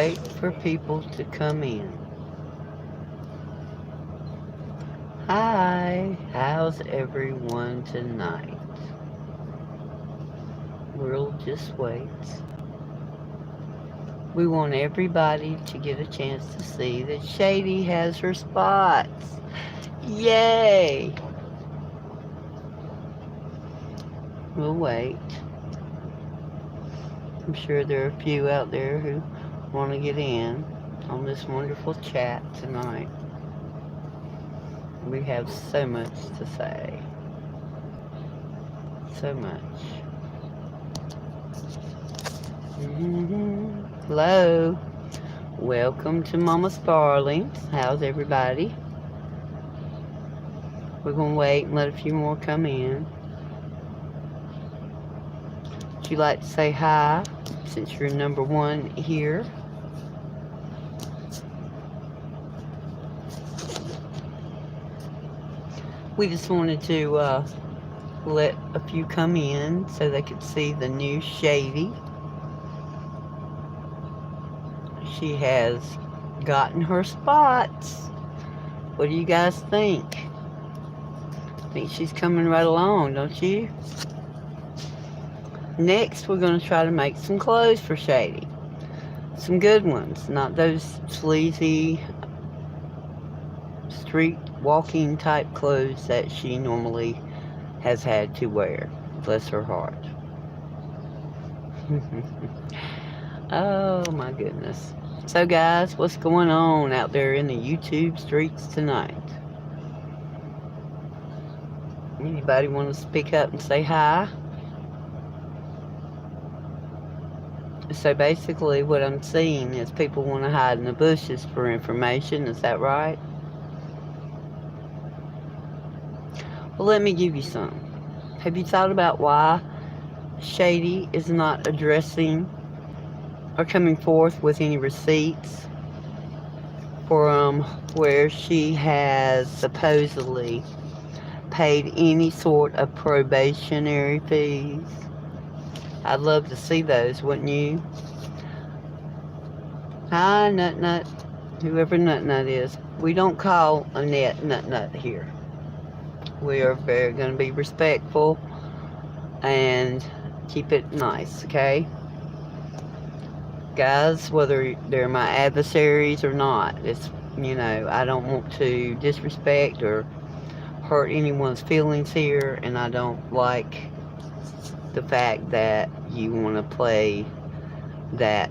wait for people to come in. Hi, how's everyone tonight? We'll just wait. We want everybody to get a chance to see that Shady has her spots. Yay! We'll wait. I'm sure there are a few out there who want to get in on this wonderful chat tonight. We have so much to say. So much. Hello. Welcome to Mama Sparlings. How's everybody? We're going to wait and let a few more come in. Would you like to say hi since you're number one here? We just wanted to let a few come in so they could see the new Shady. She has gotten her spots. What do you guys think? I think she's coming right along, don't you? Next, we're going to try to make some clothes for Shady. Some good ones, not those sleazy street walking type clothes that she normally has had to wear. Bless her heart. Oh my goodness. So guys, what's going on out there in the YouTube streets tonight? Anybody want to speak up and say hi? So basically what I'm seeing is people want to hide in the bushes for information. Is that right? Well, let me give you some. Have you thought about why Shady is not addressing or coming forth with any receipts for where she has supposedly paid any sort of probationary fees? I'd love to see those, wouldn't you? Hi, Nut Nut. Whoever Nut Nut is. We don't call Annette Nut Nut here. We are very going to be respectful and keep it nice, okay? Guys, whether they're my adversaries or not, it's, you know, I don't want to disrespect or hurt anyone's feelings here, and I don't like the fact that you want to play that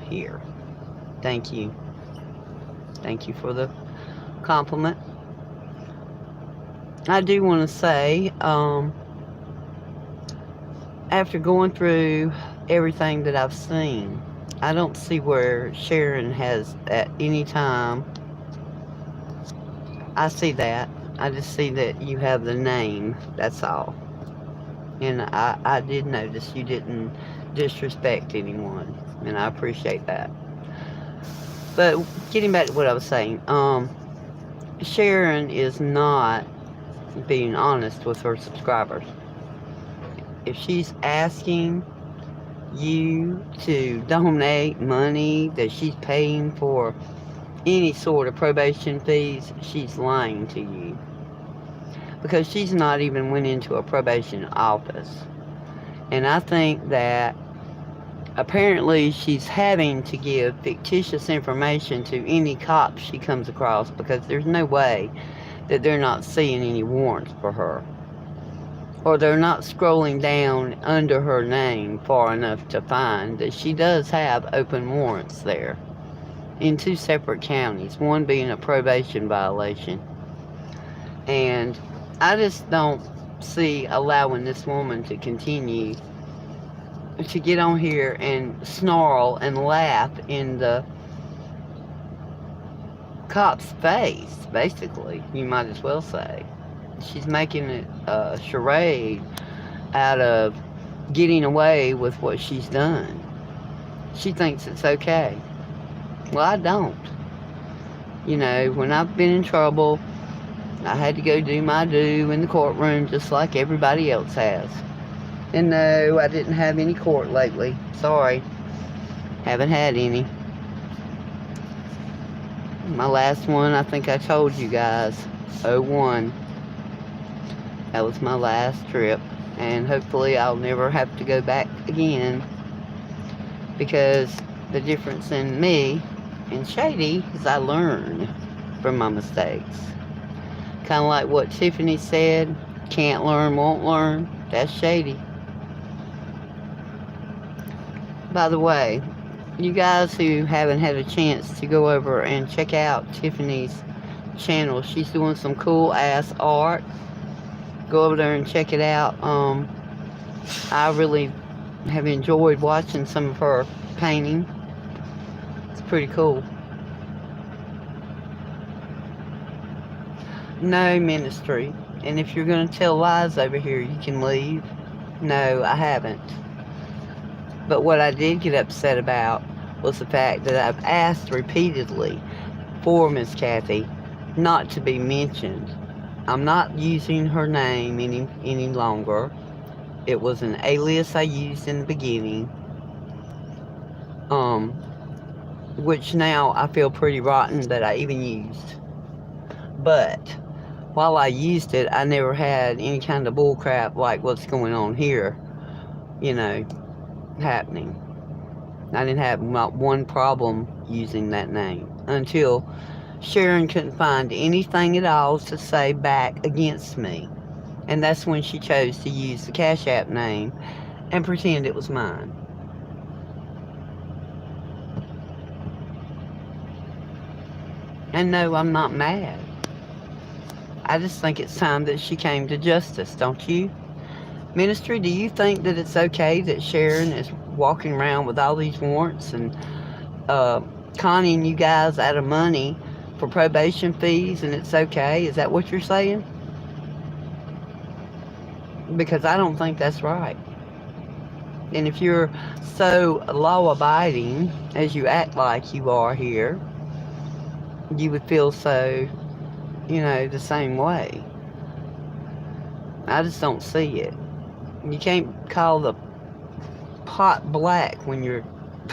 here. Thank you. Thank you for the compliment. I do want to say, after going through everything that I've seen, I don't see where Sharon has at any time. I see that. I just see that you have the name. That's all. And I did notice you didn't disrespect anyone. And I appreciate that. But getting back to what I was saying, Sharon is not being honest with her subscribers. If she's asking you to donate money that she's paying for any sort of probation fees, she's lying to you. Because she's not even went into a probation office. And I think that apparently she's having to give fictitious information to any cops she comes across, because there's no way that they're not seeing any warrants for her. Or they're not scrolling down under her name far enough to find that she does have open warrants there in 2 separate counties, one being a probation violation. And I just don't see allowing this woman to continue to get on here and snarl and laugh in the cop's face, basically, you might as well say. She's making it a charade out of getting away with what she's done. She thinks it's okay. Well, I don't. You know, when I've been in trouble, I had to go do my due in the courtroom just like everybody else has. And no, I didn't have any court lately. Sorry. Haven't had any. My last one, I think I told you guys, '01. That was my last trip. And hopefully I'll never have to go back again, because the difference in me and Shady is I learn from my mistakes. Kind of like what Tiffany said, can't learn, won't learn. That's Shady. By the way, you guys who haven't had a chance to go over and check out Tiffany's channel, she's doing some cool ass art. Go over there and check it out. I really have enjoyed watching some of her painting. It's pretty cool. No ministry. And if you're going to tell lies over here, you can leave. No, I haven't. But what I did get upset about was the fact that I've asked repeatedly for Miss Kathy not to be mentioned. I'm not using her name any longer. It was an alias I used in the beginning. Which now I feel pretty rotten that I even used. But while I used it, I never had any kind of bullcrap like what's going on here, happening. I didn't have not one problem using that name until Sharon couldn't find anything at all to say back against me. And that's when she chose to use the Cash App name and pretend it was mine. And no, I'm not mad. I just think it's time that she came to justice, don't you? Ministry, do you think that it's okay that Sharon is walking around with all these warrants and conning you guys out of money for probation fees, and it's okay? Is that what you're saying? Because I don't think that's right. And if you're so law-abiding as you act like you are here, you would feel so, the same way. I just don't see it. You can't call the pot black when you're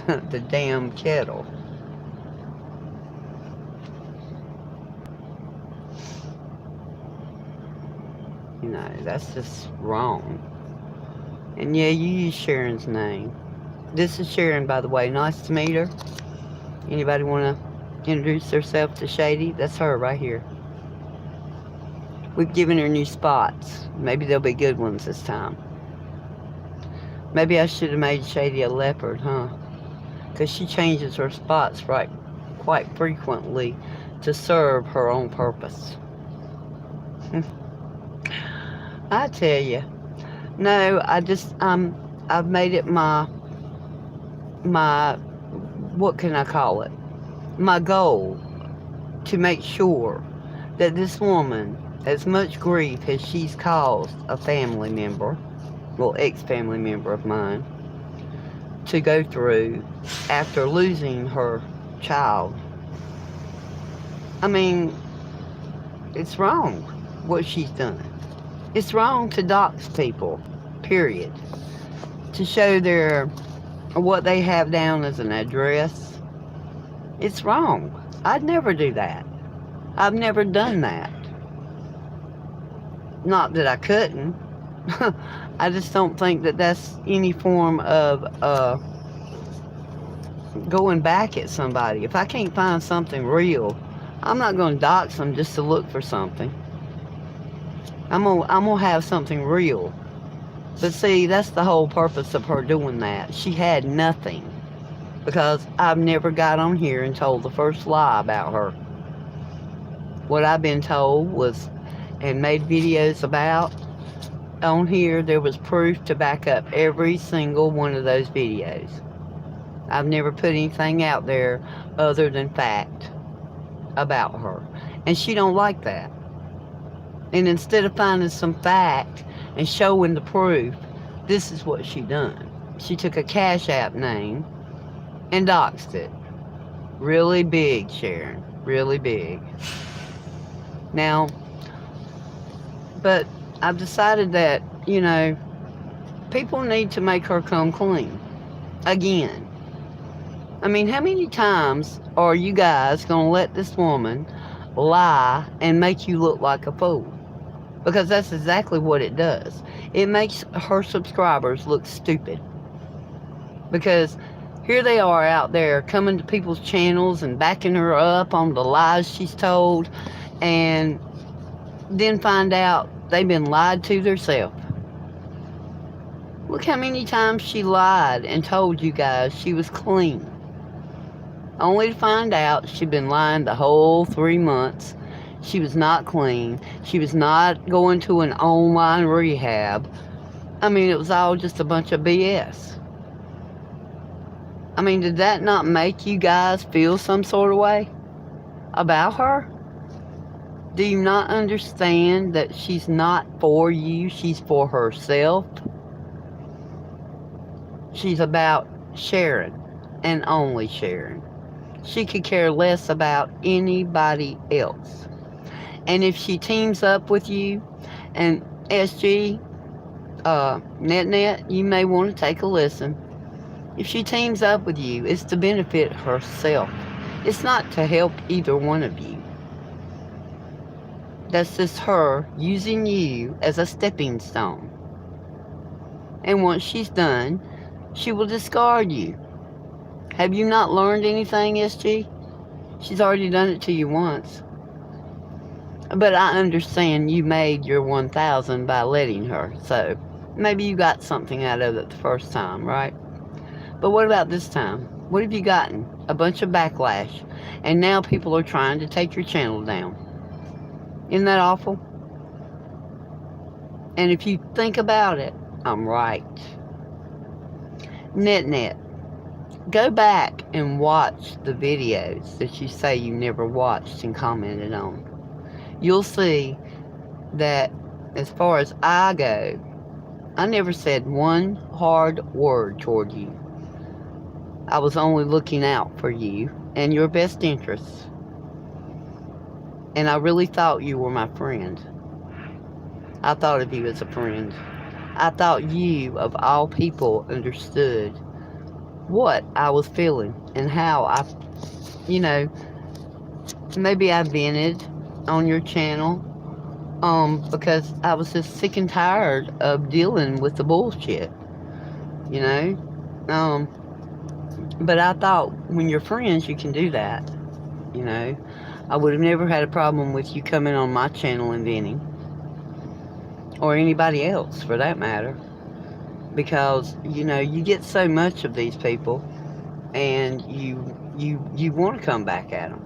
the damn kettle. That's just wrong. And yeah, you use Sharon's name. This is Sharon, by the way. Nice to meet her. Anybody want to introduce herself to Shady? That's her right here. We've given her new spots. Maybe they'll be good ones this time. Maybe I should have made Shady a leopard, huh? Because she changes her spots quite frequently to serve her own purpose. I tell you. No, I've made it my, what can I call it? My goal to make sure that this woman, as much grief as she's caused a family member, ex-family member of mine, to go through after losing her child. I mean, it's wrong what she's done. It's wrong to dox people, period. To show what they have down as an address. It's wrong. I'd never do that. I've never done that. Not that I couldn't. I just don't think that that's any form of going back at somebody. If I can't find something real, I'm not going to dox them just to look for something. I'm gonna have something real. But see, that's the whole purpose of her doing that. She had nothing. Because I've never got on here and told the first lie about her. What I've been told was, and made videos about, on here, there was proof to back up every single one of those videos. I've never put anything out there other than fact about her. And she don't like that. And instead of finding some fact and showing the proof, this is what she done. She took a Cash App name and doxed it. Really big, Sharon. Really big. Now, but I've decided that, people need to make her come clean. Again. I mean, how many times are you guys going to let this woman lie and make you look like a fool? Because that's exactly what it does. It makes her subscribers look stupid. Because here they are out there coming to people's channels and backing her up on the lies she's told, and then find out they've been lied to themselves. Look how many times she lied and told you guys she was clean, only to find out she'd been lying the whole 3 months. She was not clean. She was not going to an online rehab. I mean, it was all just a bunch of BS. I mean, did that not make you guys feel some sort of way about her? Do you not understand that she's not for you? She's for herself. She's about Sharon and only Sharon. She could care less about anybody else. And if she teams up with you, and SG, Net, you may want to take a listen. If she teams up with you, it's to benefit herself. It's not to help either one of you. That's just her using you as a stepping stone. And once she's done, she will discard you. Have you not learned anything, SG? She's already done it to you once. But I understand you made your 1,000 by letting her, so maybe you got something out of it the first time, right? But what about this time? What have you gotten? A bunch of backlash, and now people are trying to take your channel down. Isn't that awful? And if you think about it, I'm right. Net, go back and watch the videos that you say you never watched and commented on. You'll see that as far as I go, I never said one hard word toward you. I was only looking out for you and your best interests. And I really thought you were my friend. I thought of you as a friend. I thought you, of all people, understood what I was feeling and how maybe I vented on your channel because I was just sick and tired of dealing with the bullshit, but I thought when you're friends you can do that. I would have never had a problem with you coming on my channel and venting, or anybody else for that matter, because you get so much of these people and you want to come back at them.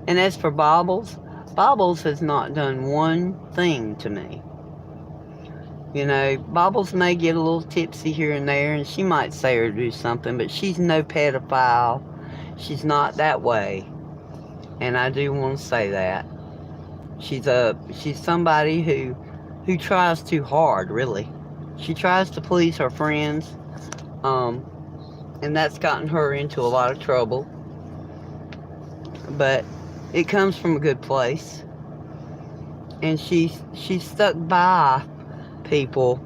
And as for Bobbles has not done one thing to me. Bobbles may get a little tipsy here and there, and she might say or do something, but she's no pedophile. She's not that way. And I do want to say that. She's somebody who tries too hard, really. She tries to please her friends, and that's gotten her into a lot of trouble. But it comes from a good place. And she's stuck by people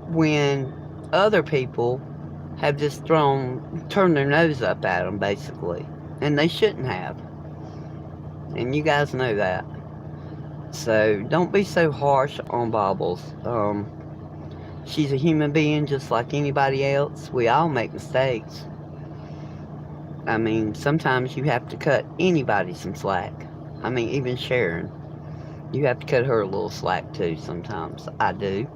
when other people have just turned their nose up at them, basically. And they shouldn't have. And you guys know that. So don't be so harsh on Bobbles. She's a human being just like anybody else. We all make mistakes. I mean, sometimes you have to cut anybody some slack. I mean, even Sharon. You have to cut her a little slack too sometimes. I do.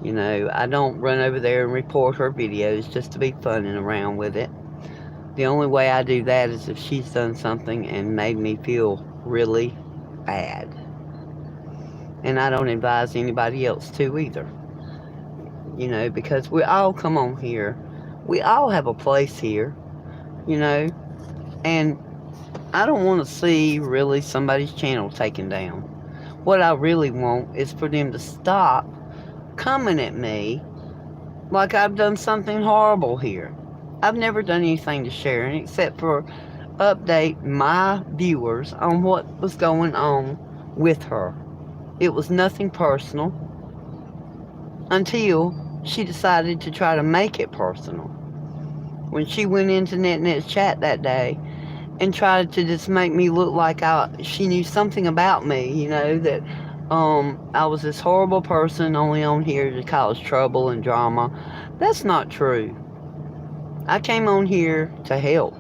I don't run over there and report her videos just to be funning around with it. The only way I do that is if she's done something and made me feel really bad. And I don't advise anybody else to either. Because we all come on here. We all have a place here, and I don't want to see really somebody's channel taken down. What I really want is for them to stop coming at me like I've done something horrible here. I've never done anything to Sharon except for update my viewers on what was going on with her. It was nothing personal until she decided to try to make it personal. when she went into NetNet's chat that day and tried to just make me look like she knew something about me, that I was this horrible person only on here to cause trouble and drama. That's not true. I came on here to help.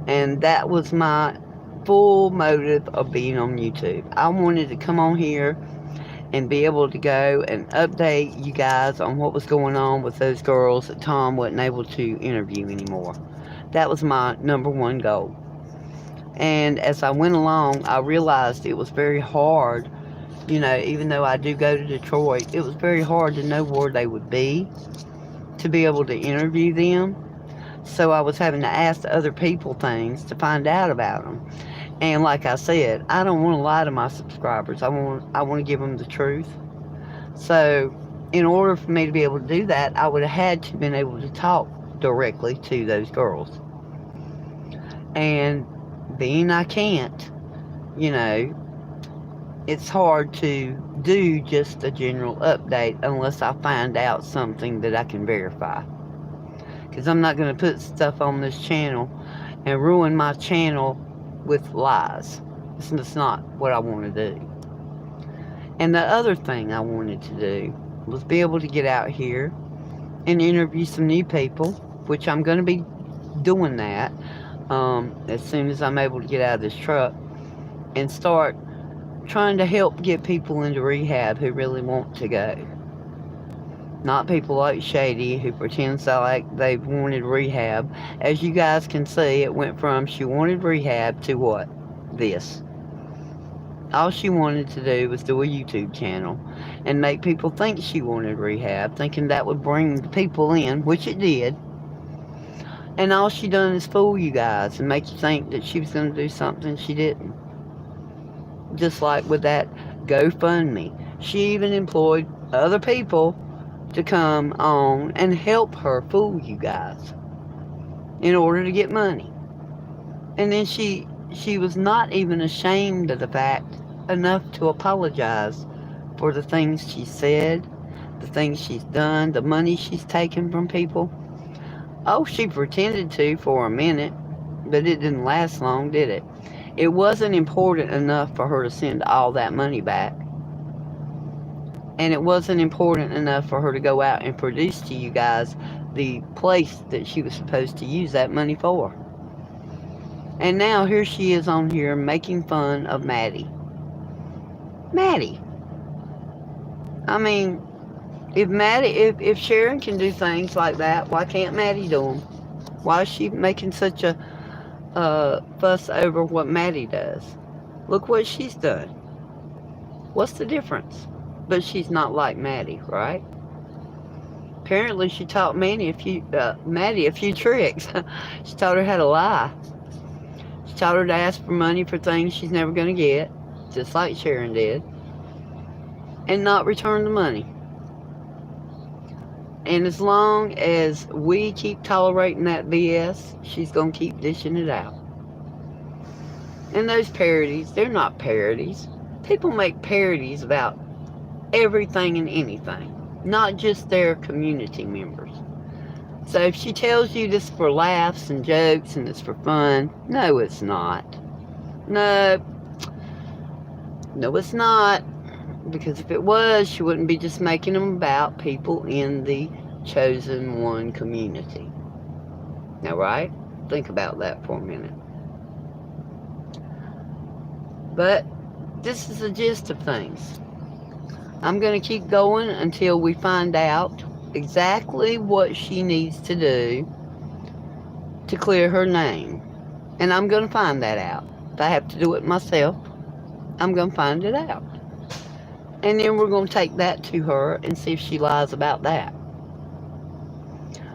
And that was my full motive of being on YouTube. I wanted to come on here and be able to go and update you guys on what was going on with those girls that Tom wasn't able to interview anymore. That was my number one goal. And as I went along, I realized it was very hard, even though I do go to Detroit, it was very hard to know where they would be, to be able to interview them. So I was having to ask other people things to find out about them. And like I said, I don't want to lie to my subscribers. I want to give them the truth. So in order for me to be able to do that, I would have had to been able to talk directly to those girls. And being I can't, it's hard to do just a general update unless I find out something that I can verify. Because I'm not going to put stuff on this channel and ruin my channel with lies. It's just not what I want to do. And the other thing I wanted to do was be able to get out here and interview some new people, which I'm going to be doing that as soon as I'm able to get out of this truck and start trying to help get people into rehab who really want to go. Not people like Shady who pretends like they've wanted rehab. As you guys can see, it went from she wanted rehab to what? This. All she wanted to do was do a YouTube channel and make people think she wanted rehab, thinking that would bring the people in, which it did. And all she done is fool you guys and make you think that she was going to do something she didn't. Just like with that GoFundMe. She even employed other people to come on and help her fool you guys in order to get money. And then she was not even ashamed of the fact enough to apologize for the things she said, the things she's done, the money she's taken from people. Oh, she pretended to for a minute, but it didn't last long, did it? It wasn't important enough for her to send all that money back. And it wasn't important enough for her to go out and produce to you guys the place that she was supposed to use that money for. And now here she is on here making fun of Maddie. Maddie. I mean, if Sharon can do things like that, why can't Maddie do them? Why is she making such a fuss over what Maddie does? Look what she's done. What's the difference? But she's not like Maddie, right? Apparently she taught Maddie a few tricks. She taught her how to lie. She taught her to ask for money for things she's never going to get, just like Sharon did, and not return the money. And as long as we keep tolerating that BS, she's going to keep dishing it out. And those parodies, they're not parodies. People make parodies about everything and anything, not just their community members. So if she tells you this for laughs and jokes and it's for fun, no, it's not. No, it's not. Because if it was, she wouldn't be just making them about people in the chosen one community. Now, right? Think about that for a minute. But this is the gist of things. I'm going to keep going until we find out exactly what she needs to do to clear her name. And I'm going to find that out. If I have to do it myself, I'm going to find it out. And then we're going to take that to her and see if she lies about that.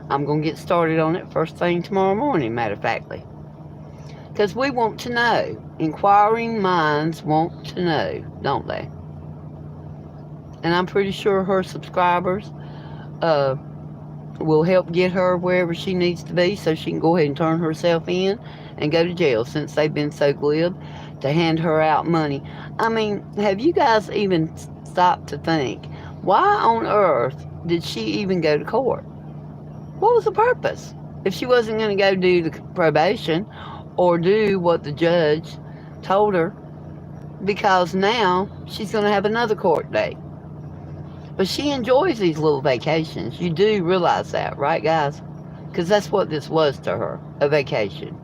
I'm going to get started on it first thing tomorrow morning, matter of factly. Because we want to know. Inquiring minds want to know, don't they? And I'm pretty sure her subscribers will help get her wherever she needs to be so she can go ahead and turn herself in and go to jail, since they've been so glib to hand her out money. I mean, have you guys even stopped to think, why on earth did she even go to court? What was the purpose? if she wasn't going to go do the probation or do what the judge told her, because now she's going to have another court date. But she enjoys these little vacations. You do realize that, right, guys? Because that's what this was to her, a vacation.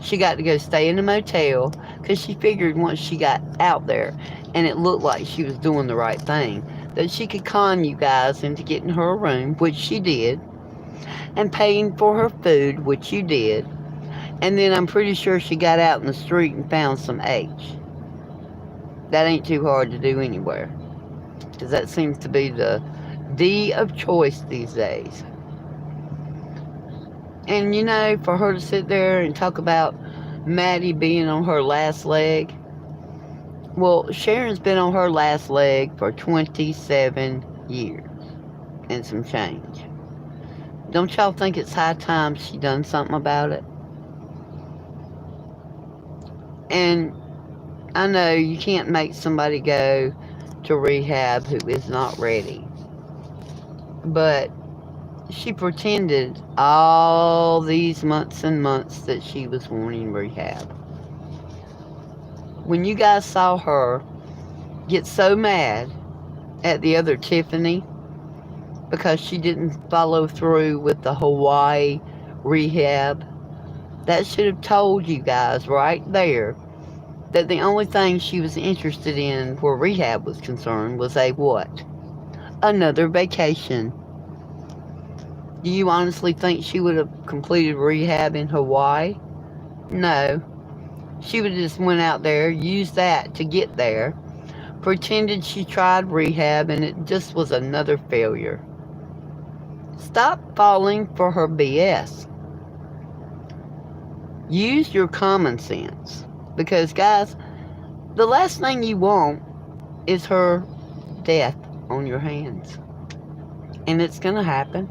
She got to go stay in a motel because she figured once she got out there and it looked like she was doing the right thing, that she could con you guys into getting her a room, which she did, and paying for her food, which you did. And then I'm pretty sure she got out in the street and found some H. That ain't too hard to do anywhere, because that seems to be the D of choice these days. And you know, for her to sit there and talk about Maddie being on her last leg, well, Sharon's been on her last leg for 27 years and some change. Don't y'all think it's high time she done something about it? And I know you can't make somebody go to rehab who is not ready. But she pretended all these months and months that she was wanting rehab. When you guys saw her get so mad at the other Tiffany because she didn't follow through with the Hawaii rehab, that should have told you guys right there that the only thing she was interested in where rehab was concerned was a what? Another vacation. Do you honestly think she would have completed rehab in Hawaii? No. She would have just went out there, used that to get there, pretended she tried rehab, and it just was another failure. Stop falling for her BS. Use your common sense. Because, guys, the last thing you want is her death on your hands. And it's going to happen.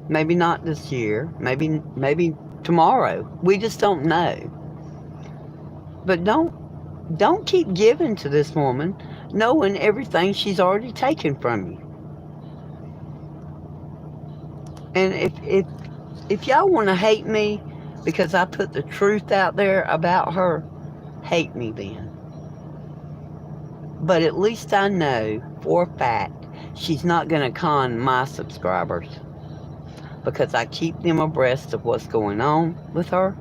Maybe not this year. Maybe tomorrow. We just don't know. But don't keep giving to this woman knowing everything she's already taken from you. And if y'all want to hate me because I put the truth out there about her, hate me then. But at least I know for a fact she's not going to con my subscribers, because I keep them abreast of what's going on with her.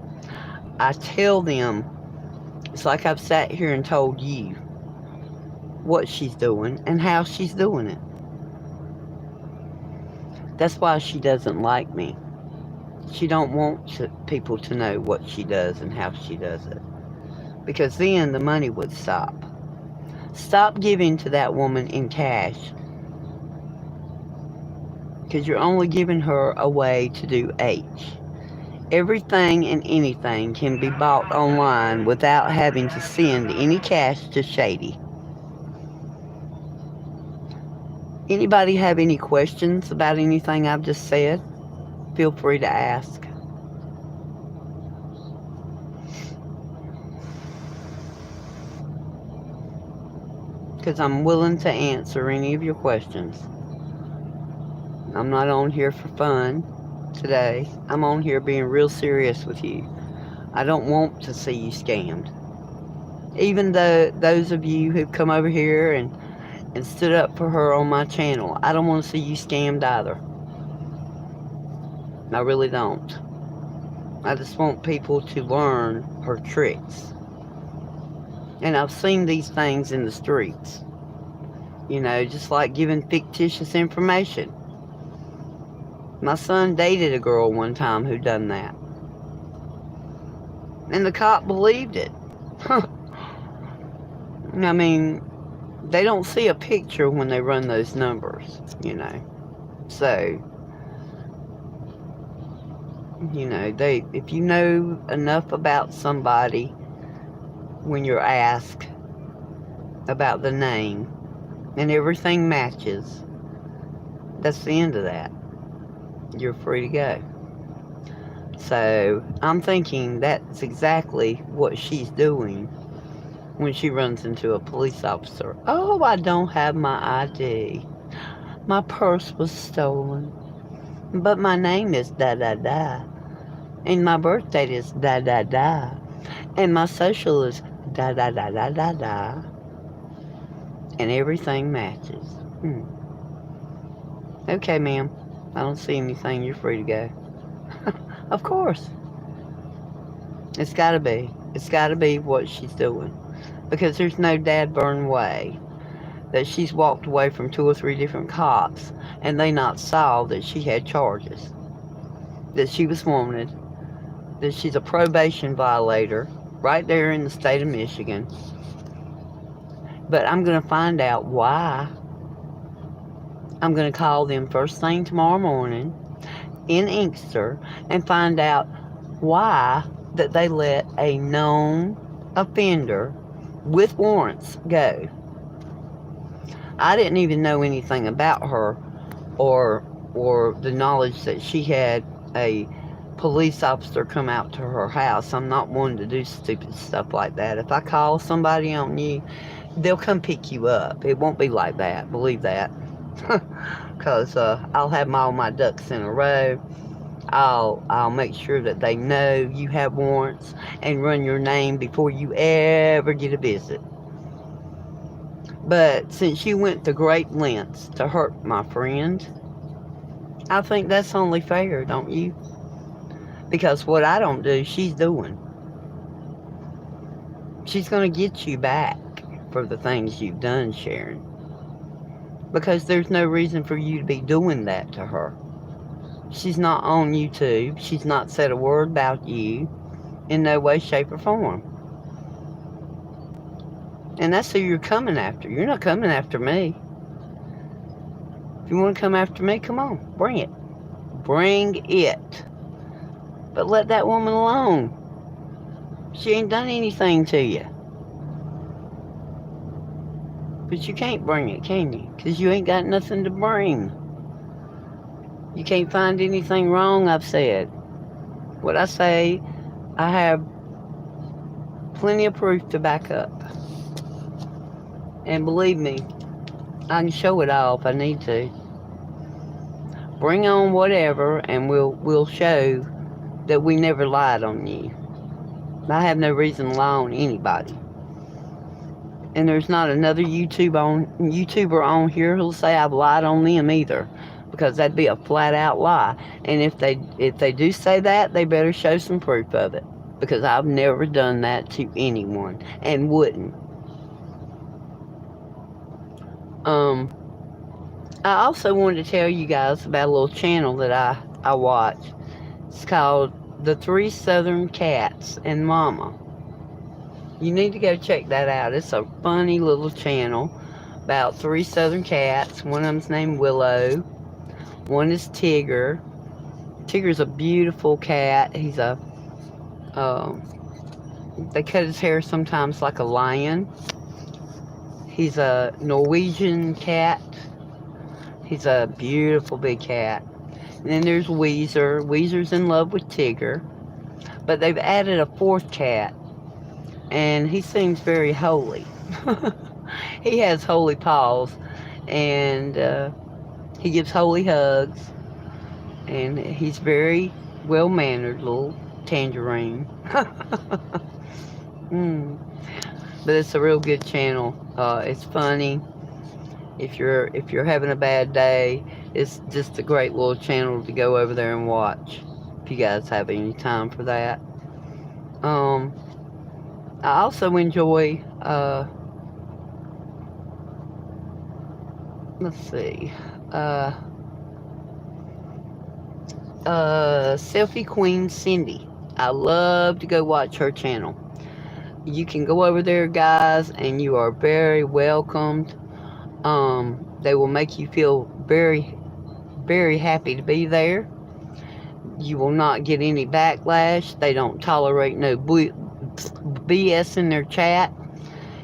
I tell them, it's like I've sat here and told you what she's doing and how she's doing it. That's why she doesn't like me. She don't want people to know what she does and how she does it. Because then the money would stop. Stop giving to that woman in cash. Because you're only giving her a way to do H. Everything and anything can be bought online without having to send any cash to Shady. Anybody have any questions about anything I've just said? Feel free to ask. Because I'm willing to answer any of your questions. I'm not on here for fun today. I'm on here being real serious with you. I don't want to see you scammed. Even though those of you who've come over here and stood up for her on my channel, I don't want to see you scammed either. I really don't. I just want people to learn her tricks. And I've seen these things in the streets. You know, just like giving fictitious information. My son dated a girl one time who done that. And the cop believed it. I mean, they don't see a picture when they run those numbers, you know. So, you know, if you know enough about somebody when you're asked about the name and everything matches, that's the end of that. You're free to go. So I'm thinking that's exactly what she's doing when she runs into a police officer. Oh, I don't have my ID. My purse was stolen. But my name is da da da. And my birth date is da da da. And my social is da da da da da da. And everything matches. Hmm. Okay, ma'am. I don't see anything. You're free to go. Of course. It's gotta be. It's gotta be what she's doing. Because there's no dad burn way that she's walked away from 2 or 3 different cops and they not saw that she had charges, that she was wanted, that she's a probation violator right there in the state of Michigan. But I'm going to find out why. I'm going to call them first thing tomorrow morning in Inkster and find out why that they let a known offender with warrants go. I didn't even know anything about her or the knowledge that she had a police officer come out to her house. I'm not one to do stupid stuff like that. If I call somebody on you, they'll come pick you up. It won't be like that, believe that. Because I'll have all my ducks in a row. I'll make sure that they know you have warrants and run your name before you ever get a visit. But since you went to great lengths to hurt my friend, I think that's only fair, don't you? Because what I don't do, she's doing. She's going to get you back for the things you've done, Sharon. Because there's no reason for you to be doing that to her. She's not on YouTube. She's not said a word about you in no way, shape, or form. And that's who you're coming after. You're not coming after me. If you want to come after me, come on. Bring it. Bring it. But let that woman alone. She ain't done anything to you. But you can't bring it, can you? Because you ain't got nothing to bring. You can't find anything wrong I've said. What I say, I have plenty of proof to back up. And believe me, I can show it all if I need to. Bring on whatever, and we'll show that we never lied on you. I have no reason to lie on anybody. And there's not another YouTuber on here who'll say I've lied on them either, because that'd be a flat out lie. And if they do say that, they better show some proof of it, because I've never done that to anyone and wouldn't. I also wanted to tell you guys about a little channel that I watch. It's called The 3 Southern Cats and Mama. You need to go check that out. It's a funny little channel about 3 Southern cats. One of them's named Willow. One is Tigger. Tigger's a beautiful cat. He's they cut his hair sometimes like a lion. He's a Norwegian cat. He's a beautiful big cat. And then there's Weezer. Weezer's in love with Tigger. But they've added a 4th cat. And he seems very holy. He has holy paws. And he gives holy hugs. And he's very well-mannered little tangerine. But it's a real good channel. It's funny. If you're having a bad day, it's just a great little channel to go over there and watch. If you guys have any time for that. I also enjoy let's see, Selfie Queen Cindy. I love to go watch her channel. You can go over there, guys, and you are very welcomed. They will make you feel very, very happy to be there. You will not get any backlash. They don't tolerate no BS in their chat.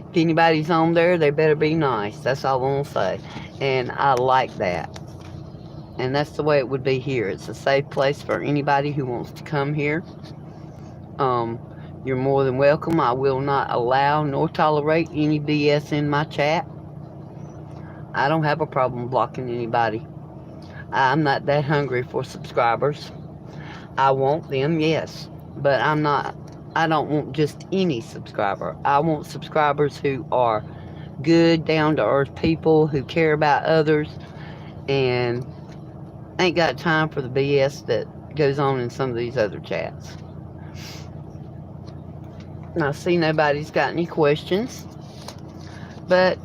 If anybody's on there, they better be nice. That's all I'm going to say. And I like that. And that's the way it would be here. It's a safe place for anybody who wants to come here. You're more than welcome. I will not allow nor tolerate any BS in my chat. I don't have a problem blocking anybody. I'm not that hungry for subscribers. I want them, yes, but I don't want just any subscriber. I want subscribers who are good, down to earth people who care about others and ain't got time for the BS that goes on in some of these other chats. I see nobody's got any questions, but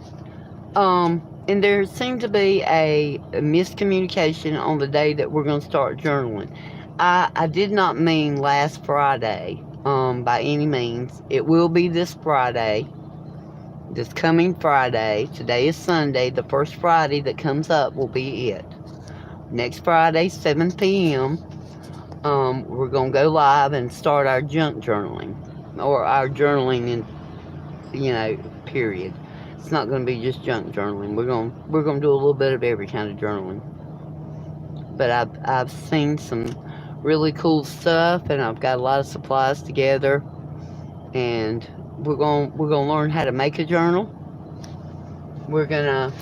and there seemed to be a miscommunication on the day that we're going to start journaling. I did not mean last Friday, by any means. It will be this Friday, this coming Friday. Today is Sunday. The first Friday that comes up will be it. Next Friday, 7 p.m., we're going to go live and start our junk journaling, or our journaling in, period. It's not going to be just junk journaling. We're going to do a little bit of every kind of journaling. But I've seen some really cool stuff, and I've got a lot of supplies together, and we're going to learn how to make a journal. We're going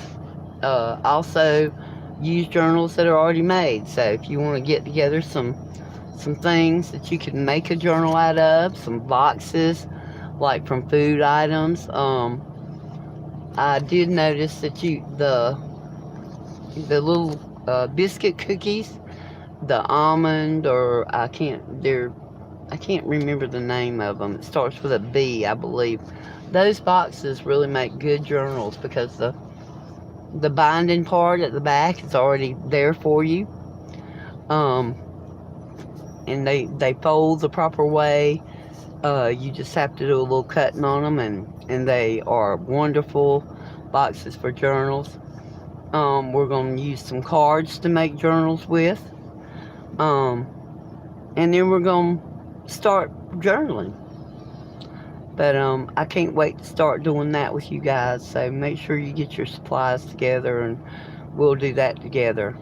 to also use journals that are already made. So if you want to get together some things that you can make a journal out of, some boxes like from food items. I did notice that the little biscuit cookies, the almond, or I can't remember the name of them. It starts with a B, I believe. Those boxes really make good journals because the binding part at the back is already there for you. And they fold the proper way. You just have to do a little cutting on them, and they are wonderful boxes for journals. We're going to use some cards to make journals with. And then we're going to start journaling. But I can't wait to start doing that with you guys. So make sure you get your supplies together, and we'll do that together.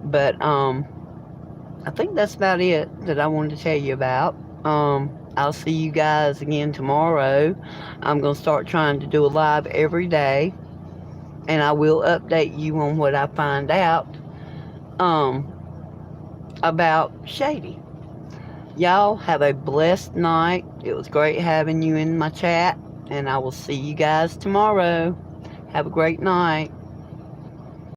But I think that's about it that I wanted to tell you about. I'll see you guys again tomorrow. I'm going to start trying to do a live every day, and I will update you on what I find out about Shady. Y'all have a blessed night. It was great having you in my chat, and I will see you guys tomorrow. Have a great night.